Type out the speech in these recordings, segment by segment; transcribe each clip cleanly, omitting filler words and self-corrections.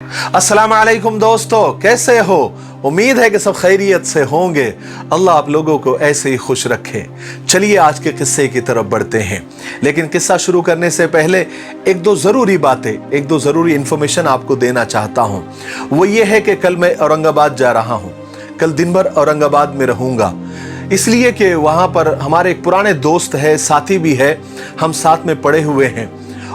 अस्सलाम वालेकुम दोस्तों, कैसे हो? उम्मीद है कि सब खैरियत से होंगे। अल्लाह आप लोगों को ऐसे ही खुश रखे। चलिए आज के किस्से की तरफ बढ़ते हैं, लेकिन किस्सा शुरू करने से पहले एक दो ज़रूरी इंफॉर्मेशन आपको देना चाहता हूँ। वो ये है कि कल मैं औरंगाबाद जा रहा हूँ। कल दिन भर औरंगाबाद में रहूँगा, इसलिए कि वहाँ पर हमारे एक पुराने दोस्त है, साथी भी है, हम साथ में पढ़े हुए हैं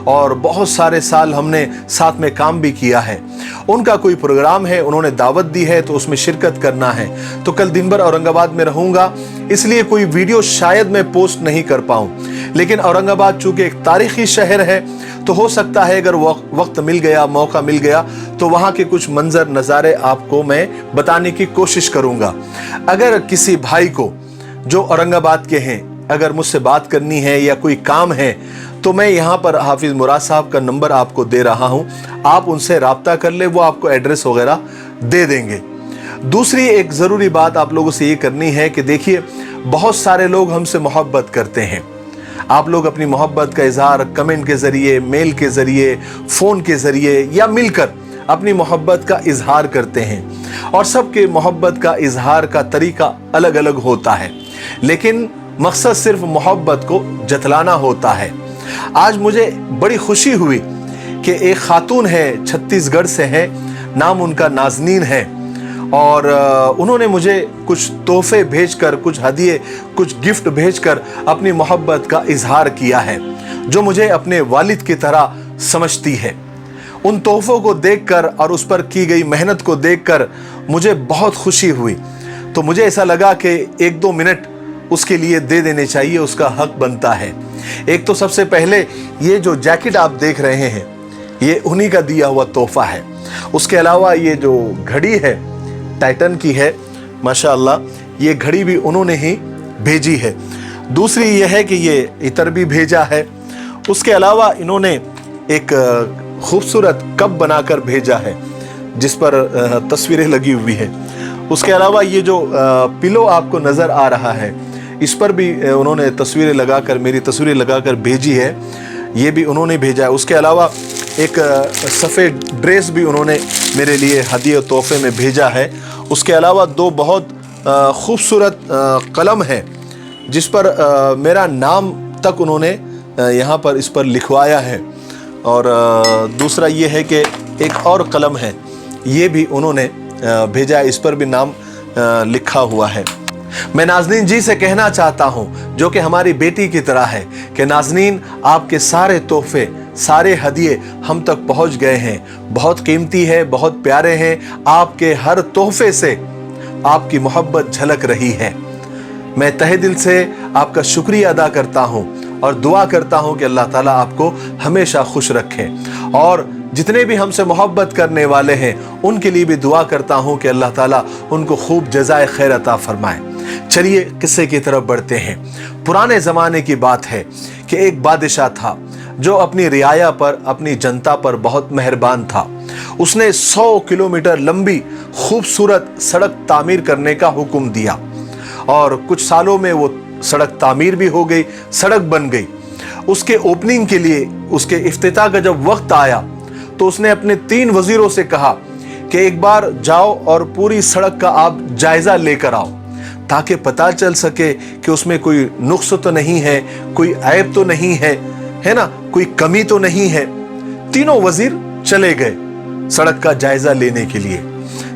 और बहुत सारे साल हमने साथ में काम भी किया है। उनका कोई प्रोग्राम है, उन्होंने दावत दी है तो उसमें शिरकत करना है। तो कल दिन भर औरंगाबाद में रहूँगा, इसलिए कोई वीडियो शायद मैं पोस्ट नहीं कर पाऊँ। लेकिन औरंगाबाद चूँकि एक तारीख़ी शहर है, तो हो सकता है अगर वक्त मिल गया, मौका मिल गया, तो वहाँ के कुछ मंजर नज़ारे आपको मैं बताने की कोशिश करूँगा। अगर किसी भाई को जो औरंगाबाद के हैं अगर मुझसे बात करनी है या कोई काम है, तो मैं यहाँ पर हाफिज़ मुराद साहब का नंबर आपको दे रहा हूँ, आप उनसे राब्ता कर ले, वो आपको एड्रेस वगैरह दे देंगे। दूसरी एक ज़रूरी बात आप लोगों से ये करनी है कि देखिए, बहुत सारे लोग हमसे मोहब्बत करते हैं। आप लोग अपनी मोहब्बत का इजहार कमेंट के ज़रिए, मेल के ज़रिए, फ़ोन के ज़रिए या मिलकर अपनी मोहब्बत का इजहार करते हैं, और सबके मोहब्बत का इजहार का तरीका अलग अलग होता है, लेकिन मकसद सिर्फ मोहब्बत को जतलाना होता है। आज मुझे बड़ी खुशी हुई कि एक खातून है, छत्तीसगढ़ से है, नाम उनका नाज़नीन है, और उन्होंने मुझे कुछ तोहफे भेजकर, कुछ हदिये, कुछ गिफ्ट भेजकर अपनी मोहब्बत का इजहार किया है, जो मुझे अपने वालिद की तरह समझती है। उन तोहफों को देखकर और उस पर की गई मेहनत को देखकर मुझे बहुत खुशी हुई। तो मुझे ऐसा लगा कि एक दो मिनट उसके लिए दे देने चाहिए, उसका हक बनता है। एक तो सबसे पहले ये जो जैकेट आप देख रहे हैं, ये उन्हीं का दिया हुआ तोहफा है। उसके अलावा ये जो घड़ी है, टाइटन की है, माशाअल्लाह, ये घड़ी भी उन्होंने ही भेजी है। दूसरी ये है कि ये इतर भी भेजा है। उसके अलावा इन्होंने एक खूबसूरत कप बनाकर भेजा है, जिस पर तस्वीरें लगी हुई है। उसके अलावा ये जो पिलो आपको नज़र आ रहा है, इस पर भी उन्होंने तस्वीरें लगाकर, मेरी तस्वीरें लगाकर भेजी है, ये भी उन्होंने भेजा है। उसके अलावा एक सफ़ेद ड्रेस भी उन्होंने मेरे लिए हदिया तोहफे में भेजा है। उसके अलावा दो बहुत खूबसूरत कलम है, जिस पर मेरा नाम तक उन्होंने यहाँ पर इस पर लिखवाया है। और दूसरा ये है कि एक और कलम है, ये भी उन्होंने भेजा है, इस पर भी नाम लिखा हुआ है। मैं नाज़नीन जी से कहना चाहता हूँ, जो कि हमारी बेटी की तरह है, कि नाज़नीन, आपके सारे तोहफे, सारे हदिये हम तक पहुँच गए हैं, बहुत कीमती है, बहुत प्यारे हैं। आपके हर तोहफे से आपकी मोहब्बत झलक रही है। मैं तहे दिल से आपका शुक्रिया अदा करता हूँ और दुआ करता हूँ कि अल्लाह ताला आपको हमेशा खुश रखे, और जितने भी हमसे मोहब्बत करने वाले हैं उनके लिए भी दुआ करता हूँ कि अल्लाह ताला उनको खूब जज़ाए खैर अता फरमाए। चलिए किस्से की तरफ बढ़ते हैं। पुराने ज़माने की बात है कि एक बादशाह था जो अपनी रियाया पर, अपनी जनता पर बहुत मेहरबान था। उसने 100 किलोमीटर लंबी खूबसूरत सड़क तामीर करने का हुक्म दिया, और कुछ सालों में वो सड़क तामीर भी हो गई, सड़क बन गई। उसके ओपनिंग के लिए, उसके इफ्तिताह का जब वक्त आया, तो उसने अपने 3 वजीरों से कहा कि एक बार जाओ और पूरी सड़क का आप जायजा लेकर आओ, ताकि पता चल सके कि उसमें कोई नुक्स तो नहीं है, कोई ऐब तो नहीं है, है ना, कोई कमी तो नहीं है। तीनों वजीर चले गए सड़क का जायजा लेने के लिए।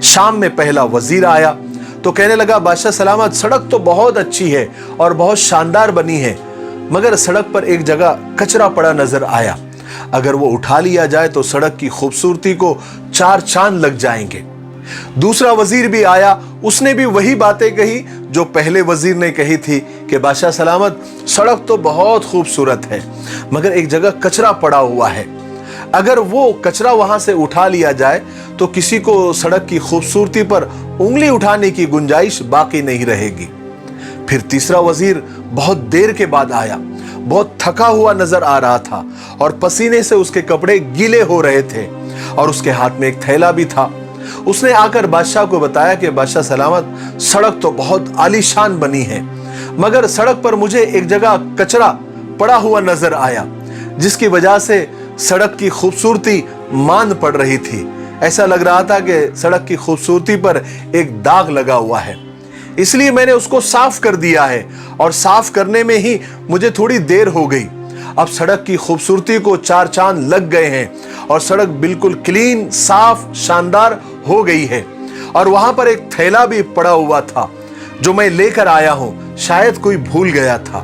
शाम में पहला वजीर आया तो कहने लगा, बादशाह सलामत, सड़क तो बहुत अच्छी है और बहुत शानदार बनी है, मगर सड़क पर एक जगह कचरा पड़ा नजर आया। अगर वो उठा लिया जाए तो सड़क की खूबसूरती को 4 चांद लग जाएंगे। दूसरा वजीर भी आया, उसने भी वही बातें कही जो पहले वजीर ने कही थी कि बादशाह सलामत, सड़क तो बहुत खूबसूरत है, मगर एक जगह कचरा पड़ा हुआ है। अगर वो कचरा वहां से उठा लिया जाए तो किसी को सड़क की खूबसूरती पर उंगली उठाने की गुंजाइश बाकी नहीं रहेगी। फिर तीसरा वजीर बहुत देर के बाद आया, बहुत थका हुआ नजर आ रहा था और पसीने से उसके कपड़े गीले हो रहे थे, और उसके हाथ में एक थैला भी था। उसने आकर बादशाह को बताया कि बादशाह सलामत, सड़क तो बहुत आलीशान बनी है, मगर सड़क पर मुझे एक जगह कचरा पड़ा हुआ नजर आया, जिसकी वजह से सड़क की खूबसूरती मांद पड़ रही थी। ऐसा लग रहा था कि सड़क की खूबसूरती पर एक दाग लगा हुआ है। इसलिए मैंने उसको साफ कर दिया है और साफ करने में ही मुझे थोड़ी देर हो गई। अब सड़क की खूबसूरती को चार चांद लग गए हैं और सड़क बिल्कुल क्लीन, साफ, शानदार हो गई है। और वहां पर एक थैला भी पड़ा हुआ था जो मैं लेकर आया हूं, शायद कोई भूल गया था।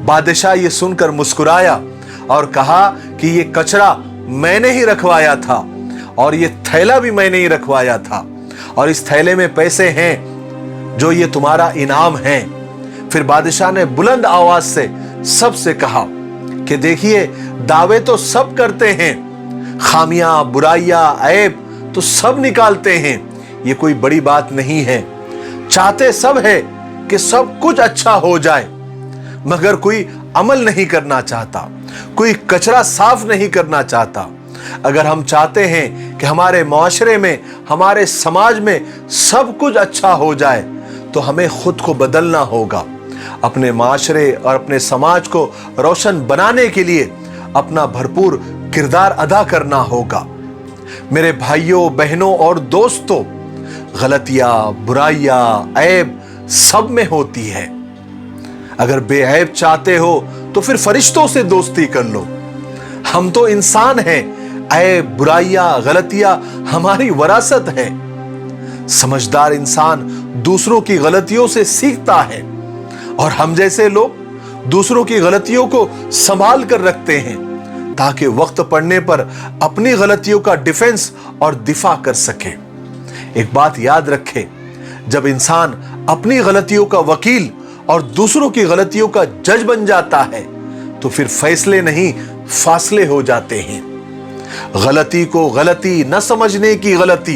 बादशाह ये सुनकर मुस्कुराया और कहा कि ये कचरा मैंने ही रखवाया था और ये थैला भी मैंने ही रखवाया था, और इस थैले में पैसे हैं जो ये तुम्हारा इनाम है। फिर बादशाह ने बुलंद आवाज से सबसे कहा कि देखिए, दावे तो सब करते हैं, खामियां, बुराइयां, ऐब तो सब निकालते हैं, ये कोई बड़ी बात नहीं है। चाहते सब है कि सब कुछ अच्छा हो जाए, मगर कोई अमल नहीं करना चाहता, कोई कचरा साफ नहीं करना चाहता। अगर हम चाहते हैं कि हमारे मुआशरे में, हमारे समाज में सब कुछ अच्छा हो जाए, तो हमें खुद को बदलना होगा। अपने माशरे और अपने समाज को रोशन बनाने के लिए अपना भरपूर किरदार अदा करना होगा। मेरे भाइयों, बहनों और दोस्तों, गलतियां, बुराइयां, ऐब सब में होती है। अगर बेऐब चाहते हो तो फिर फरिश्तों से दोस्ती कर लो। हम तो इंसान हैं, ऐब, बुराइयां, गलतियां हमारी वरासत है। समझदार इंसान दूसरों की गलतियों से सीखता है और हम जैसे लोग दूसरों की गलतियों को संभाल कर रखते हैं ताकि वक्त पड़ने पर अपनी गलतियों का डिफेंस और दिफा कर सके। एक बात याद रखें, जब इंसान अपनी गलतियों का वकील और दूसरों की गलतियों का जज बन जाता है तो फिर फैसले नहीं, फासले हो जाते हैं। गलती को गलती न समझने की गलती,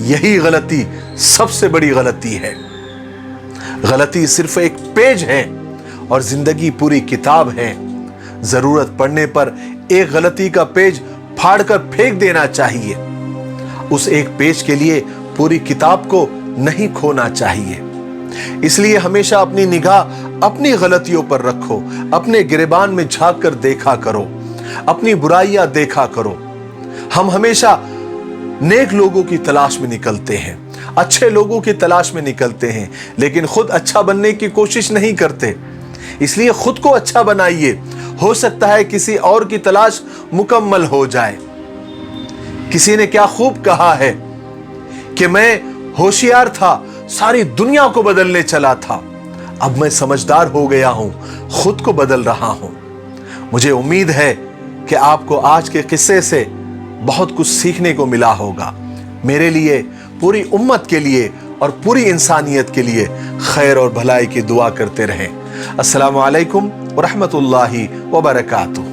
यही गलती सबसे बड़ी गलती है। गलती सिर्फ एक पेज है और जिंदगी पूरी किताब है। जरूरत पड़ने पर एक गलती का पेज फाड़कर फेंक देना चाहिए। उस एक पेज के लिए पूरी किताब को नहीं खोना चाहिए। इसलिए हमेशा अपनी निगाह अपनी गलतियों पर रखो, अपने गिरेबान में झांक कर देखा करो, अपनी बुराइयां देखा करो। हम हमेशा नेक लोगों की तलाश में निकलते हैं, अच्छे लोगों की तलाश में निकलते हैं, लेकिन खुद अच्छा बनने की कोशिश नहीं करते। इसलिए खुद को अच्छा बनाइए, हो सकता है किसी और की तलाश मुकम्मल हो जाए। किसी ने क्या खूब कहा है कि मैं होशियार था, सारी दुनिया को बदलने चला था, अब मैं समझदार हो गया हूं, खुद को बदल रहा हूं। मुझे उम्मीद है कि आपको आज के किस्से से बहुत कुछ सीखने को मिला होगा। मेरे लिए, पूरी उम्मत के लिए और पूरी इंसानियत के लिए खैर और भलाई की दुआ करते रहें। अस्सलामु अलैकुम व रहमतुल्लाहि व बरकातुहू।